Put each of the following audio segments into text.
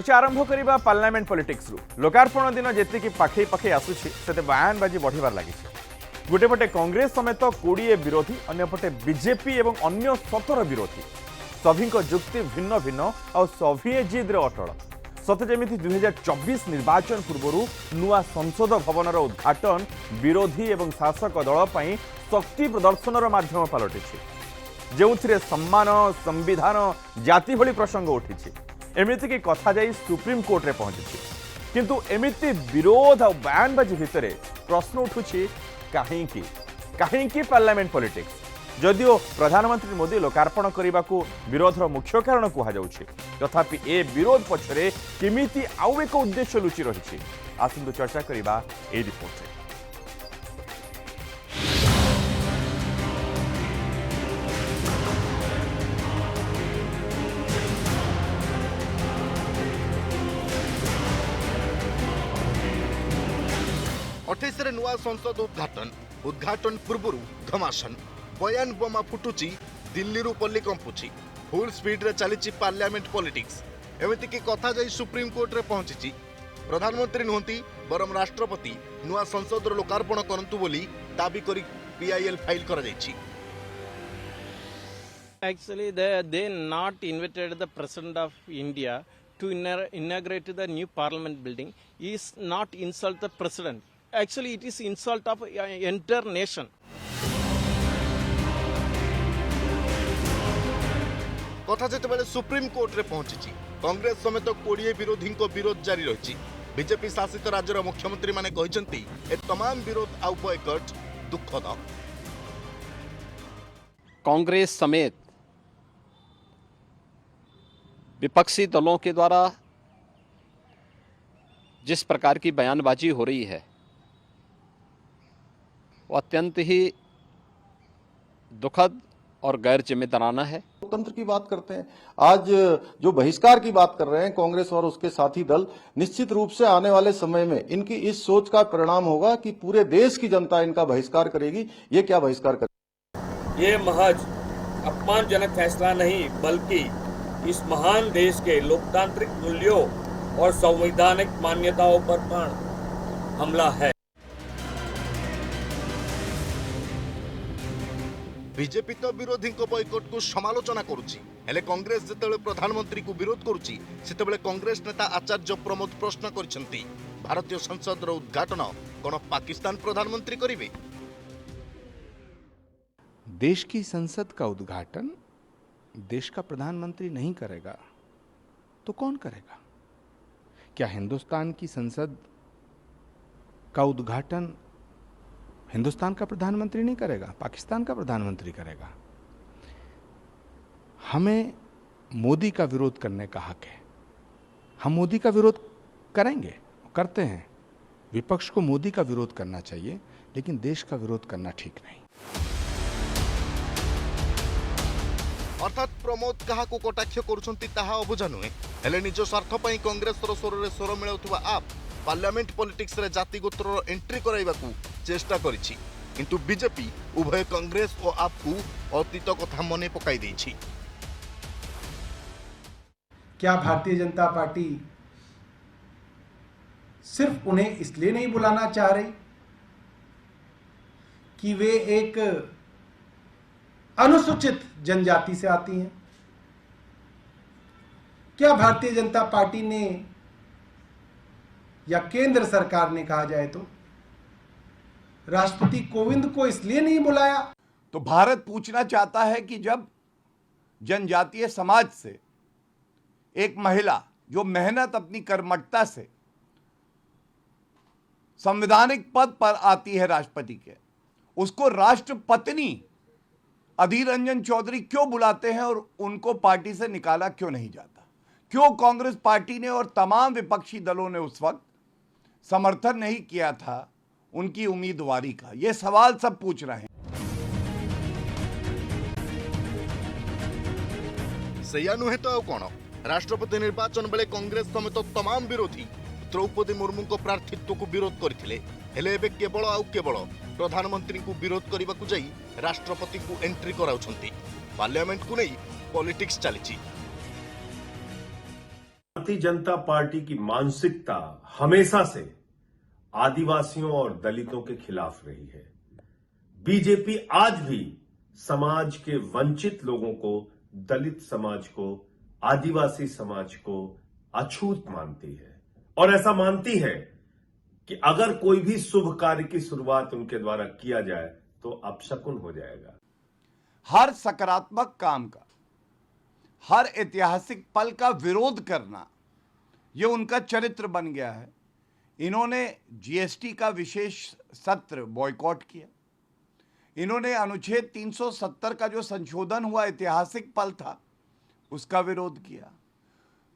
चर्चा आरंभ करवा पार्लियामेंट पॉलिटिक्स रु लोकार्पण दिन जी पाखे पाखे आसूसी से बयानबाजी बढ़िबार लगी। गोटेपटे कांग्रेस समेत 20 विरोधी अन्यपटे बीजेपी और अन्य 17 विरोधी सभी जुक्ति भिन्न भिन्न और सभी जिद्रे अटल सतेजमी 2024 निर्वाचन पूर्व नुआ संसद भवन उद्घाटन विरोधी और शासक दल पर शक्ति प्रदर्शन माध्यम पलटि जो सम्मान संविधान जाति भली प्रसंग उठी एमती की कथा जाई सुप्रीम कोर्ट रे पहुंची किंतु एमिति विरोध और बयानबाजी भितर प्रश्न उठुछि कहीं पार्लियामेंट पॉलिटिक्स जदिओ प्रधानमंत्री मोदी लोकार्पण करने को विरोधर मुख्य कारण कहुच्छे तथापि ए विरोध पछरे केमिति आउ एक उद्देश्य लुचि रही आसंतु चर्चा करबा ए रिपोर्ट रे। अठेश नुआ संसद उद्घाटन पूर्व घमासन बयान बोमा फुटुची दिल्ली रु पल्ली कंपुची फुल स्पीड रे चली पार्लियामेंट पॉलिटिक्स एमती की कथा जाई सुप्रीम कोर्ट रे पहुंची प्रधानमंत्री नुहंती बरम राष्ट्रपति नुआ संसद लोकार्पण करंतु बोली दाबी करी पीआईएल फाइल करा जायछि। Actually, they not invited the President of India to inaugurate the new Parliament building. Is not insult the President. Actually, it is insult of entire nation. कथा जिते सुप्रीम कोर्ट रे पहुंची कांग्रेस समेत 20 विरोधी विरोध जारी रही बीजेपी शासित राज्यर मुख्यमंत्री माने कहते ए तमाम विरोध आउ बॉयकट दुखद। कांग्रेस समेत विपक्षी दलों के द्वारा जिस प्रकार की बयानबाजी हो रही है वो अत्यंत ही दुखद और गैर जिम्मेदाराना है। लोकतंत्र की बात करते हैं, आज जो बहिष्कार की बात कर रहे हैं कांग्रेस और उसके साथी दल, निश्चित रूप से आने वाले समय में इनकी इस सोच का परिणाम होगा कि पूरे देश की जनता इनका बहिष्कार करेगी। ये क्या बहिष्कार करेगी? ये महज अपमानजनक फैसला नहीं बल्कि इस महान देश के लोकतांत्रिक मूल्यों और संवैधानिक मान्यताओं पर हमला है। बीजेपी तो विरोधी बॉयकट को समालोचना करुच्ची हेले कांग्रेस जितेबाला प्रधानमंत्री को विरोध करुच्ची सेतेबाला कांग्रेस नेता आचार्य प्रमोद प्रश्न करिसेंती भारतीय संसद रो उद्घाटन कोन पाकिस्तान प्रधानमंत्री करिवे? देश की संसद का उद्घाटन देश का प्रधानमंत्री नहीं करेगा तो कौन करेगा? क्या हिंदुस्तान की संसद का उद्घाटन हिंदुस्तान का प्रधानमंत्री नहीं करेगा, पाकिस्तान का प्रधानमंत्री करेगा? हमें मोदी का विरोध करने का हक है, हम मोदी का विरोध करेंगे, करते हैं। विपक्ष को मोदी का विरोध करना चाहिए लेकिन देश का विरोध करना ठीक नहीं। अर्थात प्रमोद कहा को कटाक्ष करुछंती ताहा अबुझा नुहे हेले निज स्वार्थ पई कांग्रेस स्वर रे स्वर मिलाउथुवा आप पार्लियामेंट पॉलिटिक्स रे जाति गोत्र एंट्री कराइबाकू चेष्टा करिछि किंतु बीजेपी उभय कांग्रेस और आप को अतीत कथा मने पकाई देछि। क्या भारतीय जनता पार्टी सिर्फ उन्हें इसलिए नहीं बुलाना चाह रही कि वे एक अनुसूचित जनजाति से आती हैं? क्या भारतीय जनता पार्टी ने या केंद्र सरकार ने कहा जाए तो राष्ट्रपति कोविंद को इसलिए नहीं बुलाया? तो भारत पूछना चाहता है कि जब जनजातीय समाज से एक महिला जो मेहनत अपनी कर्मठता से संवैधानिक पद पर आती है राष्ट्रपति के, उसको राष्ट्रपत्नी अधीर रंजन चौधरी क्यों बुलाते हैं और उनको पार्टी से निकाला क्यों नहीं जाता? क्यों कांग्रेस पार्टी ने और तमाम विपक्षी दलों ने उस वक्त समर्थन नहीं किया था उनकी उम्मीदवारी का? ये सवाल सब पूछ रहे हैं। सैया नुहे तो कौन राष्ट्रपति निर्वाचन बेले कांग्रेस समेत तमाम विरोधी द्रौपदी मुर्मू को प्रार्थित्व को विरोध करथिले हेले एबे केवल आउ केवल प्रधानमंत्री को विरोध करने को जाई राष्ट्रपति को एंट्री कराउछंती। पार्लियामेंट को नहीं पॉलिटिक्स चली। भारतीय जनता पार्टी की मानसिकता हमेशा से आदिवासियों और दलितों के खिलाफ रही है। बीजेपी आज भी समाज के वंचित लोगों को, दलित समाज को, आदिवासी समाज को अछूत मानती है और ऐसा मानती है कि अगर कोई भी शुभ कार्य की शुरुआत उनके द्वारा किया जाए तो अपशकुन हो जाएगा। हर सकारात्मक काम का, हर ऐतिहासिक पल का विरोध करना, यह उनका चरित्र बन गया है। इन्होंने जीएसटी का विशेष सत्र बॉयकॉट किया। इन्होंने अनुच्छेद 370 का जो संशोधन हुआ ऐतिहासिक पल था, उसका विरोध किया।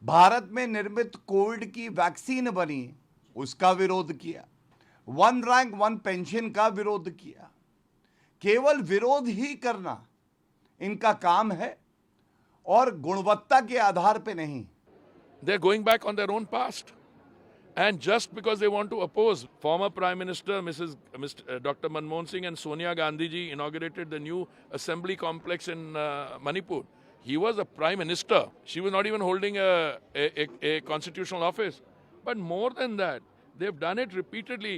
भारत में निर्मित कोविड की वैक्सीन बनी, उसका विरोध किया। 1 रैंक 1 पेंशन का विरोध किया। केवल विरोध ही करना इनका काम है और गुणवत्ता के आधार पे नहीं। They're going back on their own past. And just because they want to oppose, former Prime Minister Dr. Manmohan Singh and Sonia Gandhi ji inaugurated the new assembly complex in Manipur. He was a Prime Minister. She was not even holding a constitutional office. But more than that, they've done it repeatedly.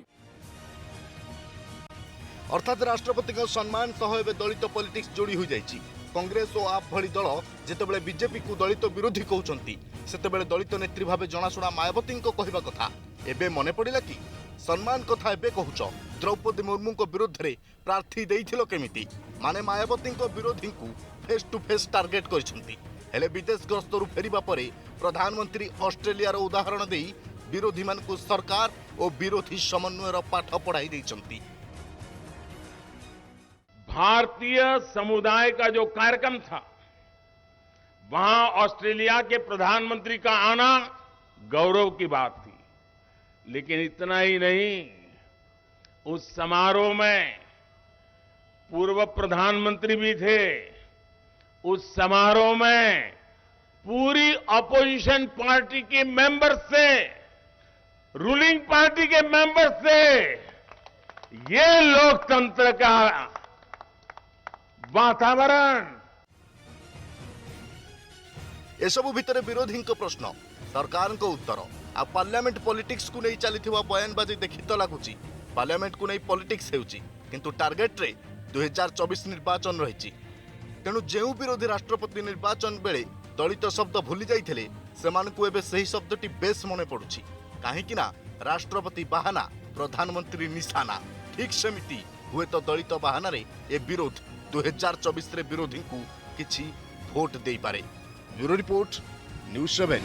अर्थात राष्ट्रपति सम्मान सह एवं दलित politics जोड़ी हो जाइछि। कांग्रेस और आप भली दल जितेबाला बीजेपी को दलित विरोधी कहउछंती, सेतेबाला दलित नेत्री भावे जनाशुना मायावती को कहवा कथा एबे मने पड़िला कि सम्मान कथा एबे कहउछ द्रौपदी मुर्मू को विरोध रे प्रार्थी देइथिलो केमिति, माने मायावती को विरोधी को फेस टू फेस टार्गेट करछंती। हेले विदेश गस्तरु फेरिबा परे प्रधानमंत्री ऑस्ट्रेलिया रो उदाहरण देई विरोधी मान को सरकार और विरोधी समन्वय रो पाठ पढ़ाई देइछंती। भारतीय समुदाय का जो कार्यक्रम था, वहां ऑस्ट्रेलिया के प्रधानमंत्री का आना गौरव की बात थी। लेकिन इतना ही नहीं, उस समारोह में पूर्व प्रधानमंत्री भी थे। उस समारोह में पूरी अपोजिशन पार्टी के मेंबर से, रूलिंग पार्टी के मेंबर से, ये लोकतंत्र का वातावरण। एसबु भितर विरोधी प्रश्न, सरकार को उत्तर आ पार्लियामेंट पॉलिटिक्स को नहीं चली बयानबाजी देखी तो लगुच पार्लियामेंट को नहीं पॉलिटिक्स होउची, किंतु टार्गेट रे 2024 निर्वाचन रही। तेणु जो विरोधी राष्ट्रपति निर्वाचन बेले दलित शब्द भूली जाइथिले, सेमानकु एबे सही शब्दटी बेस मने पड़ुछि। काहेकि ना राष्ट्रपति बाहाना, प्रधानमंत्री निशाना। ठीक सेमिति हुए तो दलित बाहाना रे ए विरोध 2024 रे विरोधी को किछि भोट देई पारे। Bureau report, news 7।